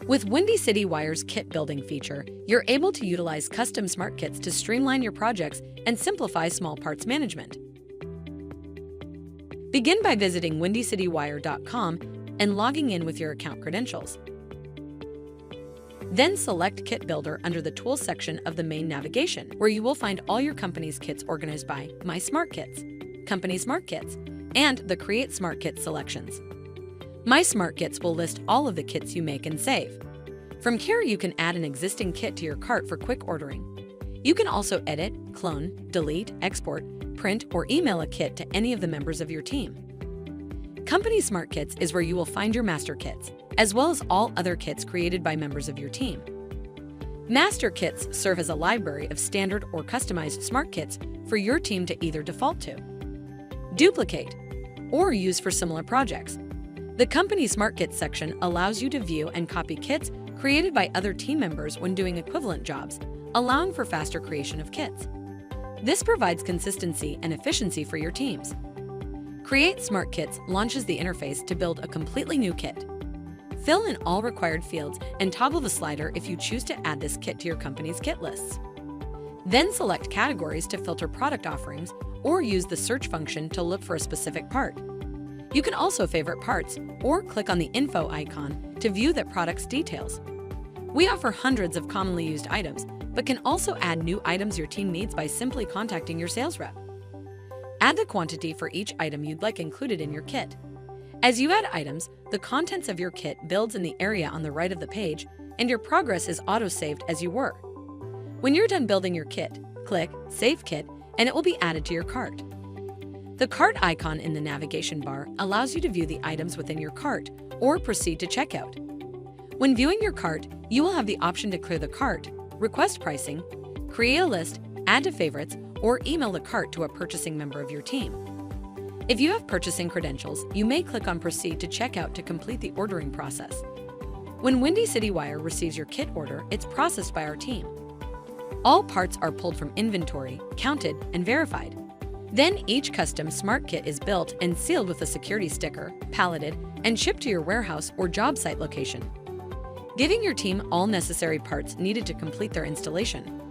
With Windy City Wire's kit building feature, you're able to utilize custom smart kits to streamline your projects and simplify small parts management. Begin by visiting windycitywire.com and logging in with your account credentials. Then select Kit Builder under the Tools section of the main navigation, where you will find all your company's kits organized by My Smart Kits, Company Smart Kits, and the Create Smart Kits selections. My Smart Kits will list all of the kits you make and save. From here, you can add an existing kit to your cart for quick ordering. You can also edit, clone, delete, export, print, or email a kit to any of the members of your team. Company Smart Kits is where you will find your master kits, as well as all other kits created by members of your team. Master kits serve as a library of standard or customized smart kits for your team to either default to, duplicate, or use for similar projects. The Company Smart Kits section allows you to view and copy kits created by other team members when doing equivalent jobs, allowing for faster creation of kits. This provides consistency and efficiency for your teams. Create Smart Kits launches the interface to build a completely new kit. Fill in all required fields and toggle the slider if you choose to add this kit to your company's kit lists. Then select categories to filter product offerings or use the search function to look for a specific part. You can also favorite parts or click on the info icon to view that product's details. We offer hundreds of commonly used items, but can also add new items your team needs by simply contacting your sales rep. Add the quantity for each item you'd like included in your kit. As you add items, the contents of your kit builds in the area on the right of the page, and your progress is auto-saved as you work. When you're done building your kit, click Save Kit, and it will be added to your cart. The cart icon in the navigation bar allows you to view the items within your cart or proceed to checkout. When viewing your cart, you will have the option to clear the cart, request pricing, create a list, add to favorites, or email the cart to a purchasing member of your team. If you have purchasing credentials, you may click on Proceed to Checkout to complete the ordering process. When Windy City Wire receives your kit order, it's processed by our team. All parts are pulled from inventory, counted, and verified. Then each custom smart kit is built and sealed with a security sticker, palleted, and shipped to your warehouse or job site location, giving your team all necessary parts needed to complete their installation.